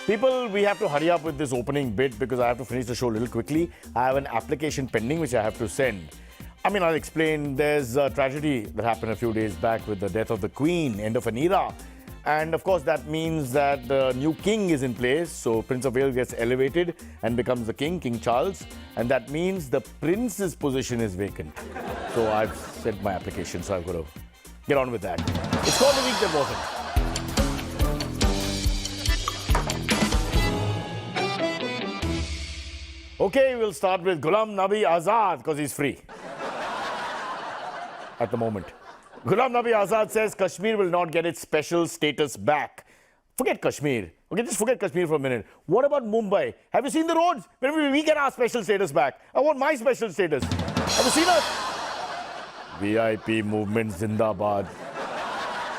People, we have to hurry up with this opening bit because I have to finish the show a little quickly. I have an application pending which I have to send. I mean, I'll explain. There's a tragedy that happened a few days back with the death of the Queen, end of an era. And of course, that means that the new king is in place. So Prince of Wales gets elevated and becomes the king, King Charles. And that means the prince's position is vacant. So I've sent my application, so I've got to get on with that. It's called The Week That Wasn't. Okay, we'll start with Ghulam Nabi Azad because he's free at the moment. Ghulam Nabi Azad says Kashmir will not get its special status back. Forget Kashmir. Okay, just forget Kashmir for a minute. What about Mumbai? Have you seen the roads? When we get our special status back. I want my special status. Have you seen us? VIP movement Zindabad.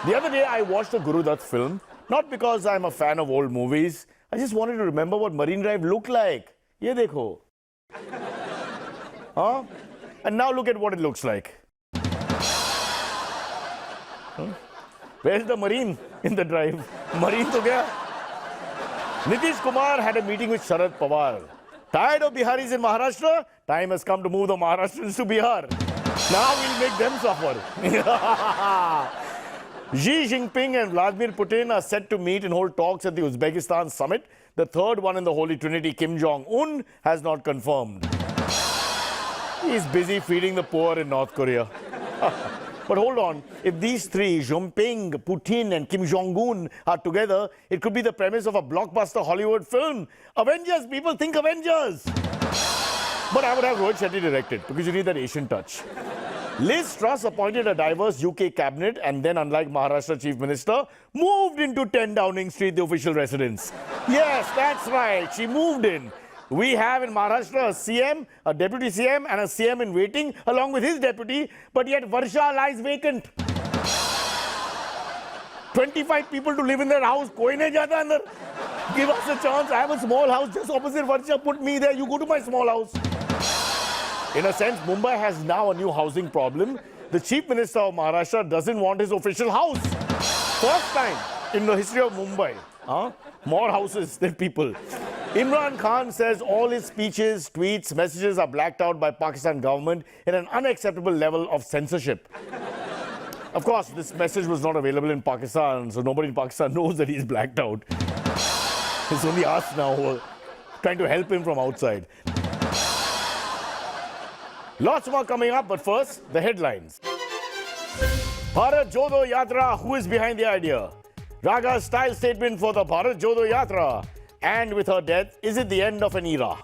The other day I watched a Guru Dutt film. Not because I'm a fan of old movies. I just wanted to remember what Marine Drive looked like. Ye dekho. Huh? And now look at what it looks like. Huh? Where's the Marine in the drive? Marine to gaya. Nitish Kumar had a meeting with Sharad Pawar. Tired of Biharis in Maharashtra? Time has come to move the Maharashtrians to Bihar. Now we'll make them suffer. Xi Jinping and Vladimir Putin are set to meet and hold talks at the Uzbekistan summit. The third one in the Holy Trinity, Kim Jong-un, has not confirmed. He's busy feeding the poor in North Korea. But hold on, if these three, Jinping, Putin and Kim Jong-un are together, it could be the premise of a blockbuster Hollywood film. Avengers, people think Avengers. But I would have Rohit Shetty directed because you need that Asian touch. Liz Truss appointed a diverse UK cabinet and then, unlike Maharashtra Chief Minister, moved into 10 Downing Street, the official residence. Yes, that's right, she moved in. We have in Maharashtra a CM, a deputy CM and a CM in waiting along with his deputy, but yet Varsha lies vacant. 25 people to live in their house, koi nahi jata andar. Give us a chance, I have a small house just opposite Varsha, put me there, you go to my small house. In a sense, Mumbai has now a new housing problem. The Chief Minister of Maharashtra doesn't want his official house. First time in the history of Mumbai. More houses than people. Imran Khan says all his speeches, tweets, messages are blacked out by Pakistan government in an unacceptable level of censorship. Of course, this message was not available in Pakistan, so nobody in Pakistan knows that he's blacked out. It's only us now who are trying to help him from outside. Lots more coming up, but first, the headlines. Bharat Jodo Yatra, who is behind the idea? RaGa's style statement for the Bharat Jodo Yatra. And with her death, is it the end of an era?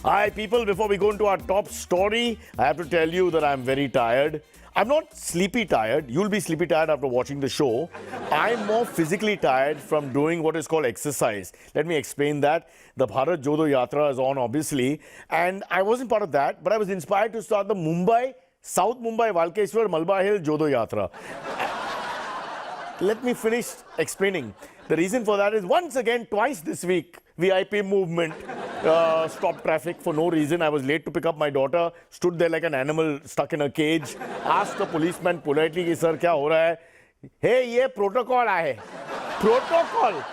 Hi people, before we go into our top story, I have to tell you that I'm very tired. I'm not sleepy tired. You'll be sleepy tired after watching the show. I'm more physically tired from doing what is called exercise. Let me explain that. The Bharat Jodo Yatra is on, obviously. And I wasn't part of that, but I was inspired to start the South Mumbai Valkeshwar Malba Hill Jodo Yatra. Let me finish explaining. The reason for that is, once again, twice this week, VIP movement stopped traffic for no reason. I was late to pick up my daughter, stood there like an animal stuck in a cage, asked the policeman politely, sir, kya ho raha hai? Hey, ye protocol hai. Protocol.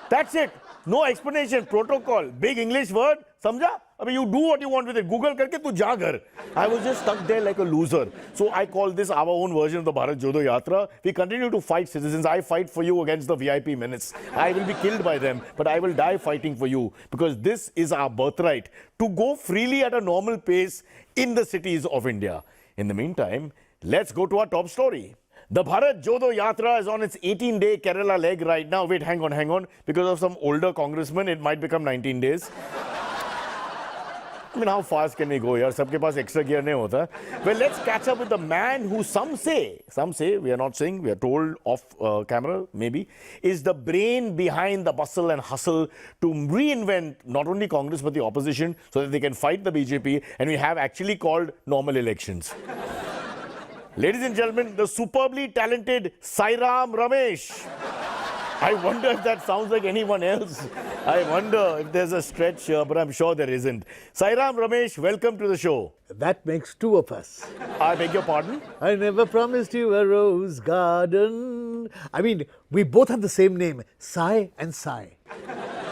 That's it. No explanation. Protocol. Big English word. Samjha? I mean, you do what you want with it. Google karke tu ja ghar. I was just stuck there like a loser. So I call this our own version of the Bharat Jodo Yatra. We continue to fight citizens. I fight for you against the VIP menace. I will be killed by them, but I will die fighting for you because this is our birthright to go freely at a normal pace in the cities of India. In the meantime, let's go to our top story. The Bharat Jodo Yatra is on its 18-day Kerala leg right now. Wait, hang on. Because of some older congressman, it might become 19 days. I mean, how fast can we go here? Sabke paas extra gear nahi hota. Well, let's catch up with the man who some say, we are not saying, we are told off camera, maybe, is the brain behind the bustle and hustle to reinvent not only Congress but the opposition so that they can fight the BJP and we have actually called normal elections. Ladies and gentlemen, the superbly talented Sairam Ramesh. I wonder if that sounds like anyone else. I wonder if there's a stretch here, but I'm sure there isn't. Sairam Ramesh, welcome to the show. That makes two of us. I beg your pardon? I never promised you a rose garden. on. I mean, we both have the same name, Sai and Sai.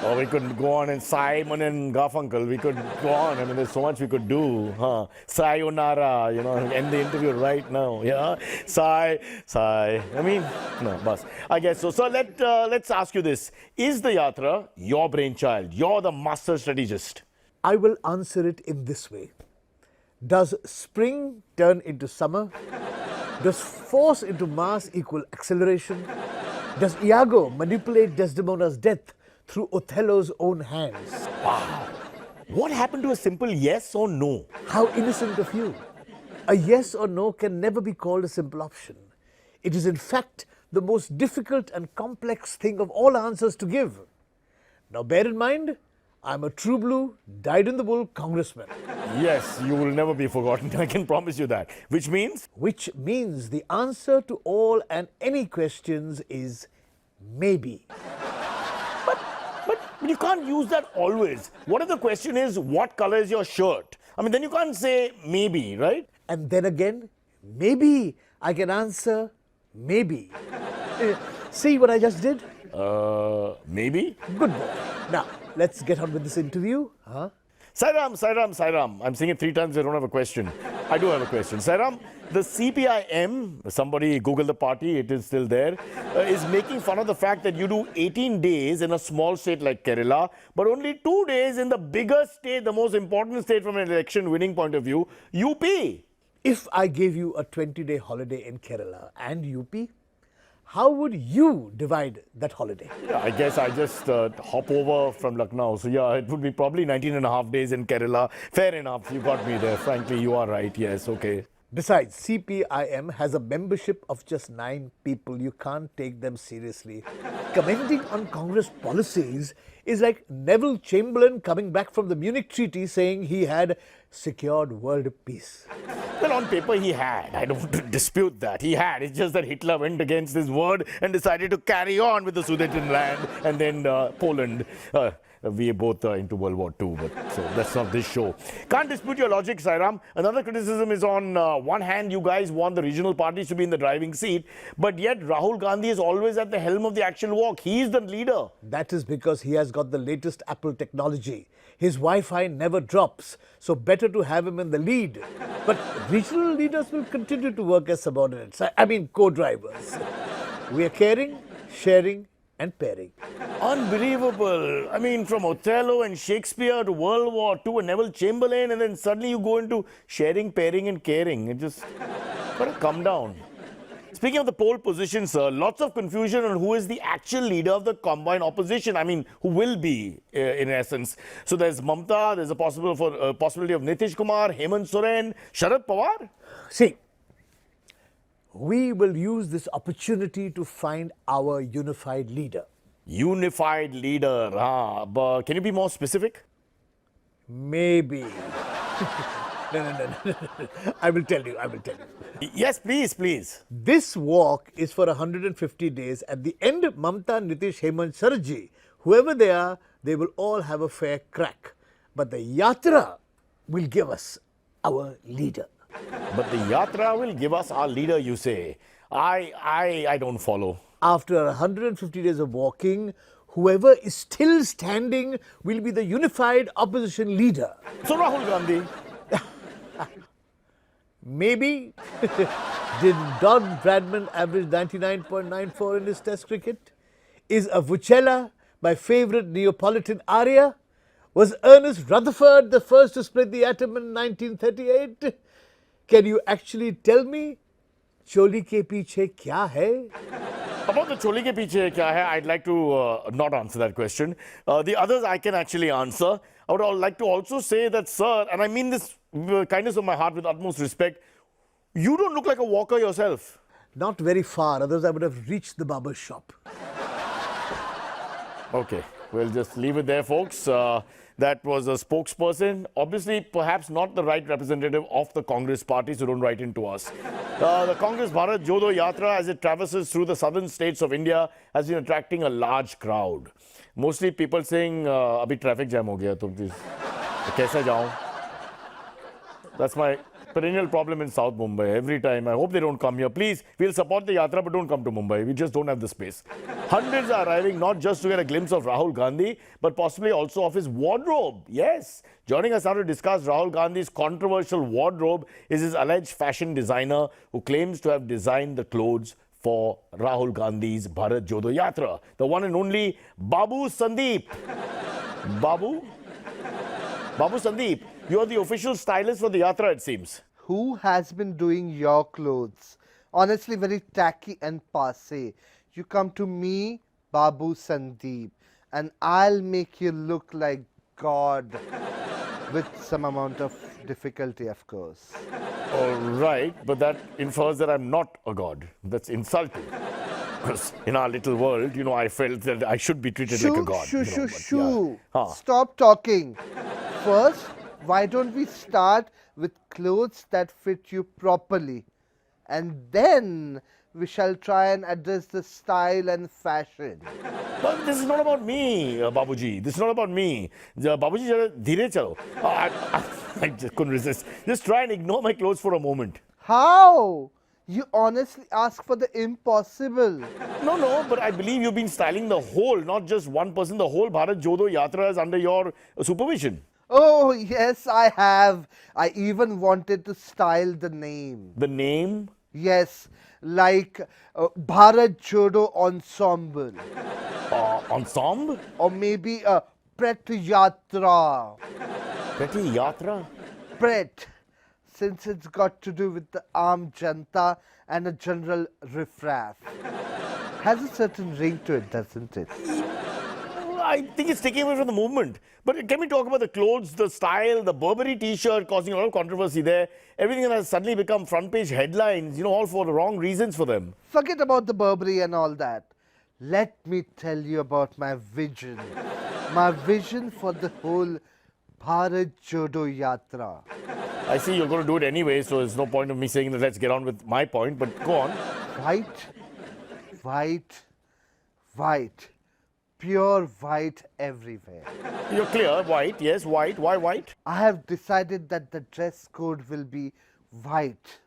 Or we could go on and Simon and Garfunkel. We could go on. I mean, there's so much we could do. Huh? Sayonara, end the interview right now. Yeah? Sai. I mean, no, boss. I guess so. So let's ask you this. Is the Yatra your brainchild? You're the master strategist. I will answer it in this way. Does spring turn into summer? Does force into mass equal acceleration? Does Iago manipulate Desdemona's death through Othello's own hands? Wow. What happened to a simple yes or no? How innocent of you. A yes or no can never be called a simple option. It is in fact the most difficult and complex thing of all answers to give. Now bear in mind, I'm a true blue, dyed-in-the-wool congressman. Yes, you will never be forgotten. I can promise you that. Which means? Which means the answer to all and any questions is maybe. But you can't use that always. What if the question is, what color is your shirt? I mean, then you can't say maybe, right? And then again, maybe I can answer maybe. See what I just did? Maybe? Good boy. Now, let's get on with this interview. Sairam. I'm saying it 3 times. I don't have a question. I do have a question. Sairam, the CPIM, somebody Google the party, it is still there, is making fun of the fact that you do 18 days in a small state like Kerala, but only 2 days in the biggest state, the most important state from an election winning point of view, UP. If I gave you a 20-day holiday in Kerala and UP, how would you divide that holiday? Yeah, I guess I just hop over from Lucknow. So yeah, it would be probably 19 and a half days in Kerala. Fair enough. You got me there. Frankly, you are right. Yes, okay. Besides, CPIM has a membership of just 9 people. You can't take them seriously. Commenting on Congress policies is like Neville Chamberlain coming back from the Munich Treaty saying he had secured world peace. Well, on paper he had. I don't dispute that. He had. It's just that Hitler went against his word and decided to carry on with the Sudetenland and then Poland. We are both into World War II, but so that's not this show. Can't dispute your logic, Sairam. Another criticism is on one hand, you guys want the regional parties to be in the driving seat, but yet Rahul Gandhi is always at the helm of the action walk. He is the leader. That is because he has got the latest Apple technology. His Wi-Fi never drops, so better to have him in the lead. But regional leaders will continue to work as subordinates. I mean, co-drivers. We are caring, sharing, and pairing. Unbelievable. I mean, from Othello and Shakespeare to World War II and Neville Chamberlain, and then suddenly you go into sharing, pairing, and caring. It just gotta come down. Speaking of the poll position, sir, lots of confusion on who is the actual leader of the combined opposition. I mean, who will be, in essence. So there's Mamta, there's a possibility of Nitish Kumar, Hemant Soren, Sharad Pawar. See, we will use this opportunity to find our unified leader. Unified leader. But can you be more specific? Maybe. No. I will tell you. Yes, please. This walk is for 150 days. At the end, Mamta, Nitish, Hemant, Sarji, whoever they are, they will all have a fair crack. But the Yatra will give us our leader. But the Yatra will give us our leader, you say. I don't follow. After 150 days of walking, whoever is still standing will be the unified opposition leader. So Rahul Gandhi. Maybe. Did Don Bradman average 99.94 in his test cricket? Is a Vucella my favourite Neapolitan aria? Was Ernest Rutherford the first to split the atom in 1938? Can you actually tell me, Choli ke piche kya hai? About the Choli ke piche kya hai, I'd like to not answer that question. The others I can actually answer. I would like to also say that, sir, and I mean this kindness of my heart with utmost respect, you don't look like a walker yourself. Not very far, otherwise I would have reached the barber's shop. Okay, we'll just leave it there, folks. That was a spokesperson. Obviously, perhaps not the right representative of the Congress party, so don't write into us. The Congress Bharat Jodo Yatra, as it traverses through the southern states of India, has been attracting a large crowd. Mostly people saying, abhi traffic jam ho gaya, to kaise jaun? That's my Perennial problem in South Mumbai every time. I hope they don't come here. Please, we'll support the Yatra, but don't come to Mumbai. We just don't have the space. Hundreds are arriving not just to get a glimpse of Rahul Gandhi, but possibly also of his wardrobe. Yes. Joining us now to discuss Rahul Gandhi's controversial wardrobe is his alleged fashion designer who claims to have designed the clothes for Rahul Gandhi's Bharat Jodo Yatra. The one and only Babu Sandeep. Babu Sandeep, you are the official stylist for the Yatra, it seems. Who has been doing your clothes? Honestly, very tacky and passe. You come to me, Babu Sandeep, and I'll make you look like God. With some amount of difficulty, of course. All right, but that infers that I'm not a god. That's insulting. Because in our little world, you know, I felt that I should be treated like a god. Shoo. Yeah. Stop talking. First, why don't we start with clothes that fit you properly? And then we shall try and address the style and fashion. But this is not about me, Babuji. This is not about me. Babuji, dheere chalo. I just couldn't resist. Just try and ignore my clothes for a moment. How? You honestly ask for the impossible. No, but I believe you've been styling the whole, not just one person. The whole Bharat Jodo Yatra is under your supervision. Oh, yes, I have. I even wanted to style the name. The name? Yes, like Bharat Jodo Ensemble. Ensemble? Or maybe a Pret Yatra. Petty Yatra? Pret, since it's got to do with the Aam Janta and a general riffraff. Has a certain ring to it, doesn't it? I think it's taking away from the movement. But can we talk about the clothes, the style, the Burberry T-shirt causing a lot of controversy there? Everything that has suddenly become front page headlines, you know, all for the wrong reasons for them. Forget about the Burberry and all that. Let me tell you about my vision. My vision for the whole Bharat Jodo Yatra. I see you're going to do it anyway, so there's no point of me saying that let's get on with my point, but go on. White. Pure white everywhere. You're clear, white, yes, white. Why white? I have decided that the dress code will be white.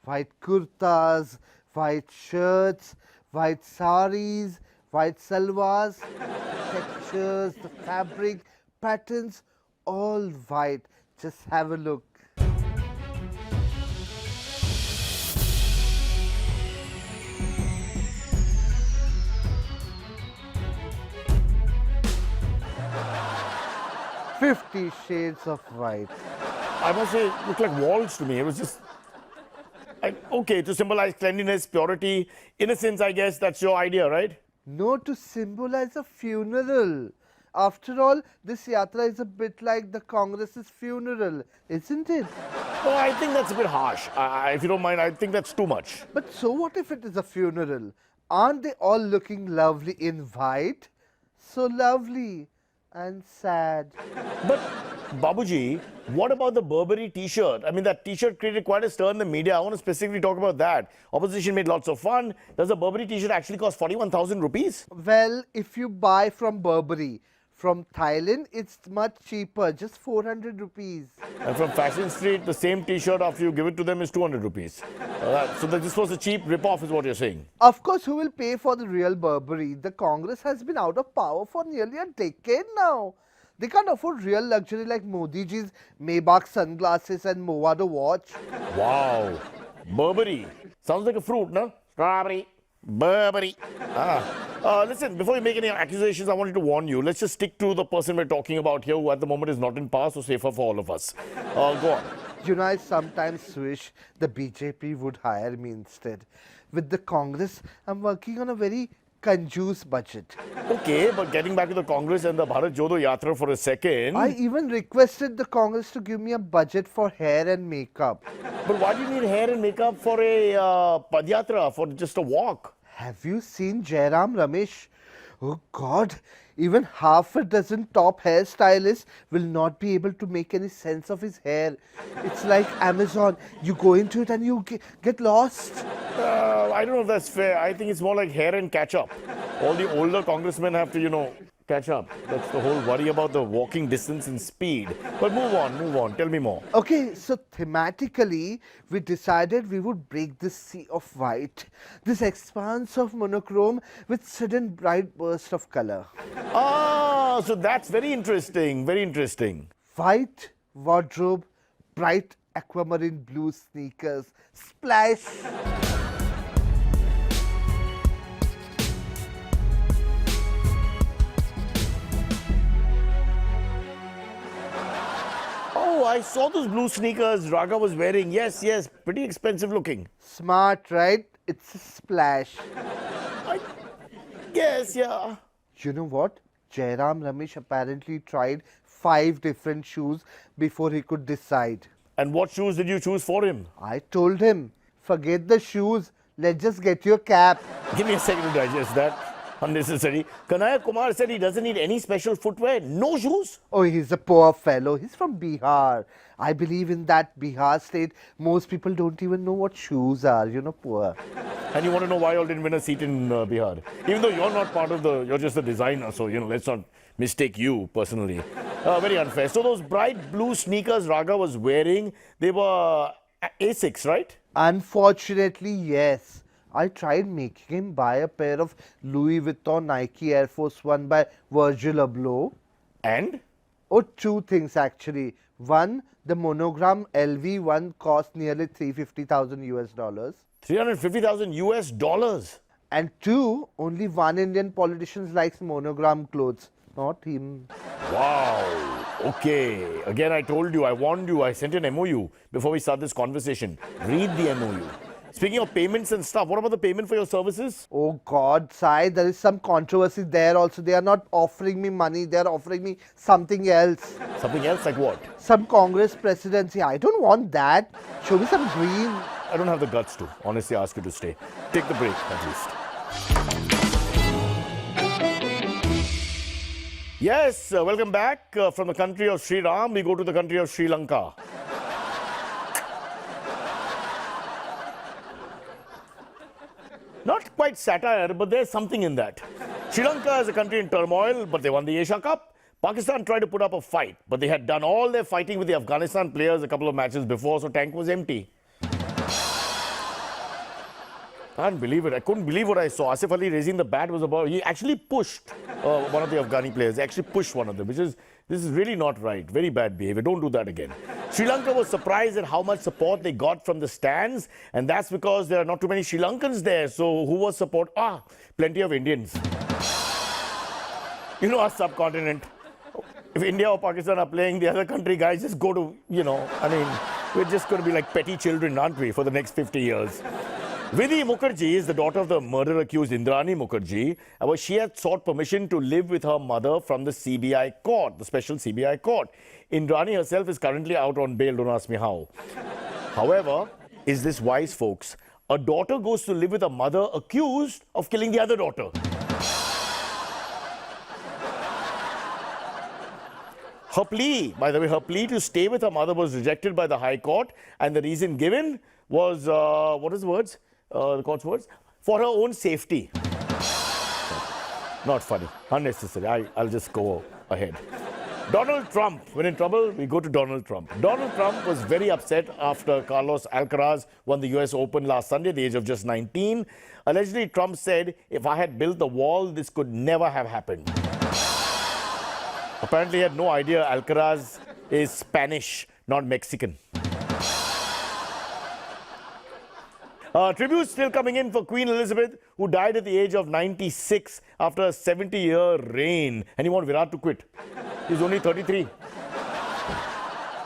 White kurtas, white shirts, white saris, white salwars, textures, the fabric, patterns, all white. Just have a look. "50 Shades of White." I must say, it looked like walls to me. It was just... okay, to symbolize cleanliness, purity, innocence, I guess that's your idea, right? No, to symbolize a funeral. After all, this yatra is a bit like the Congress's funeral, isn't it? Oh, I think that's a bit harsh. If you don't mind, I think that's too much. But so what if it is a funeral? Aren't they all looking lovely in white? So lovely and sad. But, Babuji, what about the Burberry T-shirt? I mean, that T-shirt created quite a stir in the media. I want to specifically talk about that. Opposition made lots of fun. Does a Burberry T-shirt actually cost 41,000 rupees? Well, if you buy from Burberry, from Thailand, it's much cheaper, just 400 rupees. And from Fashion Street, the same T-shirt after you give it to them is 200 rupees. So this was a cheap rip-off is what you're saying. Of course, who will pay for the real Burberry? The Congress has been out of power for nearly a decade now. They can't afford real luxury like Modi ji's Maybach sunglasses and Movado watch. Wow. Burberry. Sounds like a fruit, no? Strawberry. Burberry. Listen, before you make any accusations, I wanted to warn you. Let's just stick to the person we're talking about here, who at the moment is not in power, so safer for all of us. Go on. You know, I sometimes wish the BJP would hire me instead. With the Congress, I'm working on a very conjuice budget. Okay, but getting back to the Congress and the Bharat Jodo Yatra for a second. I even requested the Congress to give me a budget for hair and makeup. But why do you need hair and makeup for a Padyatra, for just a walk? Have you seen Jairam Ramesh? Oh God, even half a dozen top hairstylists will not be able to make any sense of his hair. It's like Amazon. You go into it and you get lost. I don't know if that's fair. I think it's more like hair and catch-up. All the older congressmen have to, catch up. That's the whole worry about the walking distance and speed. But move on. Tell me more. Okay, so thematically, we decided we would break this sea of white, this expanse of monochrome with sudden bright burst of color. Ah, so that's very interesting. Very interesting. White wardrobe, bright aquamarine blue sneakers, splash. Oh, I saw those blue sneakers RaGa was wearing. Yes, pretty expensive looking. Smart, right? It's a splash. Yes, yeah. You know what? Jairam Ramesh apparently tried 5 different shoes before he could decide. And what shoes did you choose for him? I told him, forget the shoes, let's just get your cap. Give me a second to digest that. Unnecessary. Kanaya Kumar said he doesn't need any special footwear. No shoes? Oh, he's a poor fellow. He's from Bihar. I believe in that Bihar state, most people don't even know what shoes are, poor. And you want to know why you all didn't win a seat in Bihar? Even though you're not part of you're just the designer, so, let's not mistake you personally. Very unfair. So those bright blue sneakers RaGa was wearing, they were Asics, right? Unfortunately, yes. I tried making him buy a pair of Louis Vuitton Nike Air Force One by Virgil Abloh. And? Oh, 2 things actually. One, the monogram LV one cost nearly $350,000 US. 350,000 US dollars. And 2, only one Indian politician likes monogram clothes, not him. Wow. Okay. Again, I told you, I warned you, I sent an MOU before we start this conversation. Read the MOU. Speaking of payments and stuff, what about the payment for your services? Oh God, Sai, there is some controversy there also. They are not offering me money, they are offering me something else. Something else like what? Some Congress presidency. I don't want that. Show me some green. I don't have the guts to honestly ask you to stay. Take the break at least. Yes, welcome back from the country of Sri Ram. We go to the country of Sri Lanka. Not quite satire, but there's something in that. Sri Lanka is a country in turmoil, but they won the Asia Cup. Pakistan tried to put up a fight, but they had done all their fighting with the Afghanistan players a couple of matches before, so tank was empty. Can't believe it. I couldn't believe what I saw. Asif Ali raising the bat was about. He actually pushed one of the Afghani players. He actually pushed one of them, this is really not right. Very bad behavior. Don't do that again. Sri Lanka was surprised at how much support they got from the stands, and that's because there are not too many Sri Lankans there. So who was support? Plenty of Indians. Our subcontinent. If India or Pakistan are playing, the other country guys just go to, we're just going to be like petty children, aren't we, for the next 50 years. Vidhi Mukherjee is the daughter of the murder-accused Indrani Mukherjee. She had sought permission to live with her mother from the CBI court, the special CBI court. Indrani herself is currently out on bail, don't ask me how. However, is this wise, folks? A daughter goes to live with a mother accused of killing the other daughter. Her plea, by the way, her plea to stay with her mother was rejected by the High Court, and the reason given was, what is the words? The court's words? For her own safety. Not funny, unnecessary. I'll just go ahead. Donald Trump, when in trouble, we go to Donald Trump. Donald Trump was very upset after Carlos Alcaraz won the US Open last Sunday at the age of just 19. Allegedly, Trump said, if I had built the wall, this could never have happened. Apparently, he had no idea Alcaraz is Spanish, not Mexican. Tributes still coming in for Queen Elizabeth, who died at the age of 96 after a 70-year reign. And you want Virat to quit? He's only 33.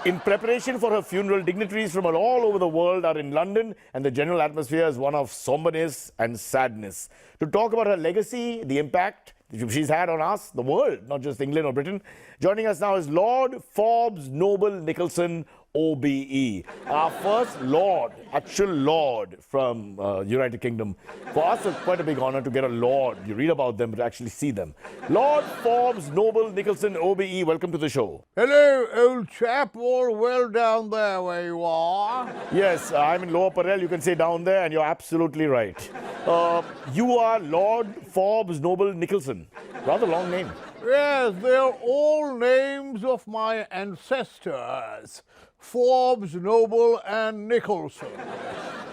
In preparation for her funeral, dignitaries from all over the world are in London, and the general atmosphere is one of somberness and sadness. To talk about her legacy, the impact she's had on us, the world, not just England or Britain. Joining us now is Lord Forbes Noble Nicholson, OBE. Our first Lord, actual Lord from United Kingdom. For us, it's quite a big honor to get a Lord. You read about them, but actually see them. Lord Forbes Noble Nicholson, OBE, welcome to the show. Hello, old chap, all well down there where you are. Yes, I'm in Lower Parel, you can say down there, and you're absolutely right. You are Lord Forbes Noble Nicholson. Rather long name. Yes, they are all names of my ancestors. Forbes, Noble and Nicholson.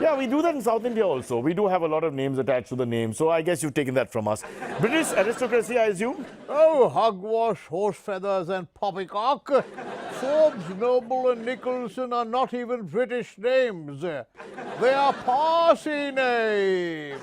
Yeah, we do that in South India also. We do have a lot of names attached to the name, so I guess you've taken that from us. British aristocracy, I assume? Oh, hogwash, horse feathers and poppycock. Forbes, Noble and Nicholson are not even British names. They are Parsi names.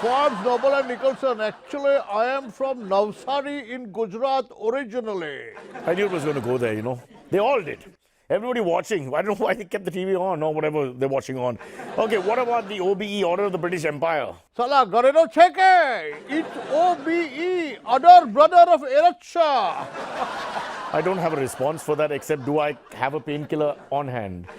Forbes, Noble and Nicholson. Actually, I am from Navsari in Gujarat originally. I knew it was going to go there, you know. They all did. Everybody watching. I don't know why they kept the TV on or whatever they're watching on. Okay, what about the OBE, Order of the British Empire? Sala Garino Cheke. It's OBE, other brother of Iracha. I don't have a response for that except do I have a painkiller on hand?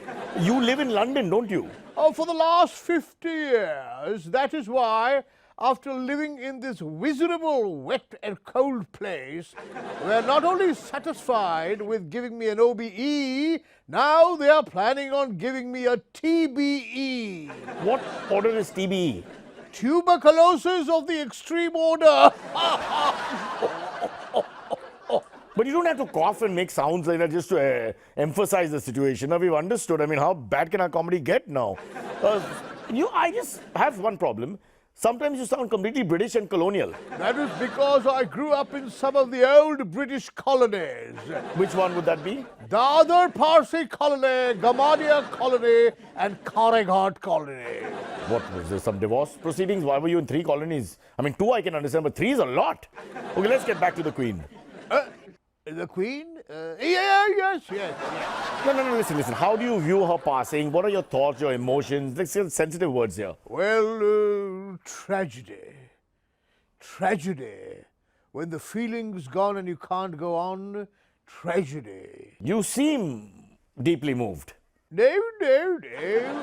You live in London, don't you? Oh, for the last 50 years. That is why, after living in this miserable, wet and cold place, we're not only satisfied with giving me an OBE, now they are planning on giving me a TBE. What order is TBE? Tuberculosis of the extreme order. But you don't have to cough and make sounds like that just to emphasize the situation. Now, we've understood. I mean, how bad can our comedy get now? I just have one problem. Sometimes you sound completely British and colonial. That is because I grew up in some of the old British colonies. Which one would that be? The other Parsi colony, Gamadia colony and Kareghat colony. What, was there some divorce proceedings? Why were you in 3 colonies? I mean, 2 I can understand, but 3 is a lot. Okay, let's get back to the Queen. The Queen? Yes. No, listen. How do you view her passing? What are your thoughts, your emotions? Let's get sensitive words here. Well, tragedy. Tragedy. When the feeling's gone and you can't go on, tragedy. You seem deeply moved. No.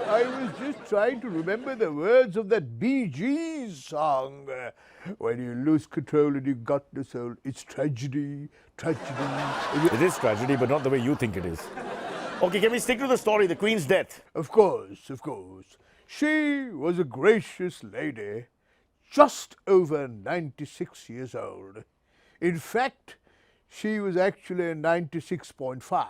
I was just trying to remember the words of that Bee Gees song. When you lose control and you got no soul, it's tragedy. It is tragedy, but not the way you think it is. Okay, can we stick to the story, the Queen's death? Of course. She was a gracious lady, just over 96 years old. In fact, she was actually 96.5.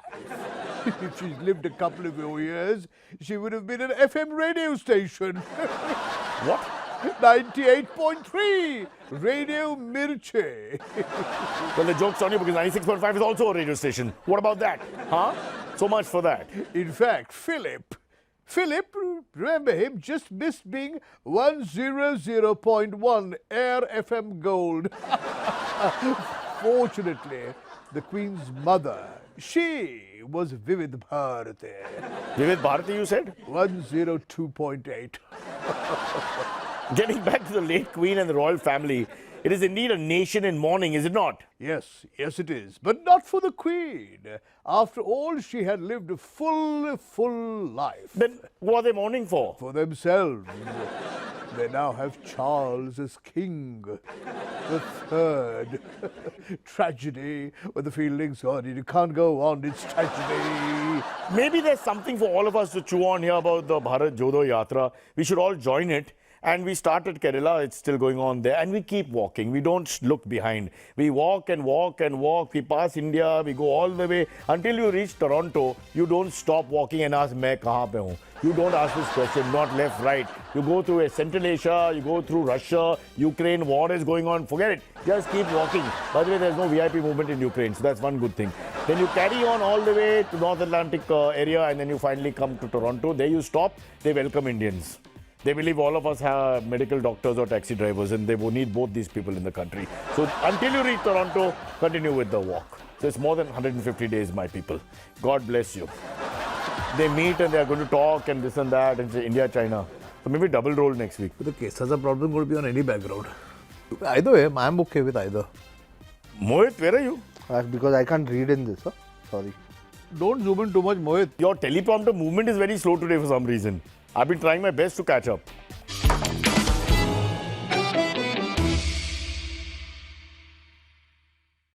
If she'd lived a couple of more years, she would have been an FM radio station. What? 98.3 Radio Mirchi. Well, the joke's on you because 96.5 is also a radio station. What about that? Huh? So much for that. In fact, Philip, remember him, just missed being 100.1 Air FM Gold. Fortunately, the Queen's mother, she was Vivid Bharati. Vivid Bharati, you said? 102.8. Getting back to the late Queen and the royal family, it is indeed a nation in mourning, is it not? Yes, it is. But not for the Queen. After all, she had lived a full life. Then what are they mourning for? For themselves. They now have Charles as king. The third. Tragedy. When the feeling's gone, you can't go on. It's tragedy. Maybe there's something for all of us to chew on here about the Bharat Jodo Yatra. We should all join it. And we start at Kerala, it's still going on there, and we keep walking. We don't look behind. We walk and walk and walk. We pass India, we go all the way until you reach Toronto. You don't stop walking and ask, "Main kahan pe hu?" You don't ask this question, not left, right. You go through Central Asia, you go through Russia, Ukraine, war is going on. Forget it. Just keep walking. By the way, there's no VIP movement in Ukraine, so that's one good thing. Then you carry on all the way to North Atlantic area, and then you finally come to Toronto. There you stop. They welcome Indians. They believe all of us have medical doctors or taxi drivers, and they will need both these people in the country. So until you reach Toronto, continue with the walk. So it's more than 150 days, my people. God bless you. They meet and they are going to talk and this and that and say India, China. So maybe double roll next week. The cases are problem going to be on any background. Either way, I'm okay with either. Mohit, where are you? Because I can't read in this, huh? Sorry. Don't zoom in too much, Mohit. Your teleprompter movement is very slow today for some reason. I've been trying my best to catch up.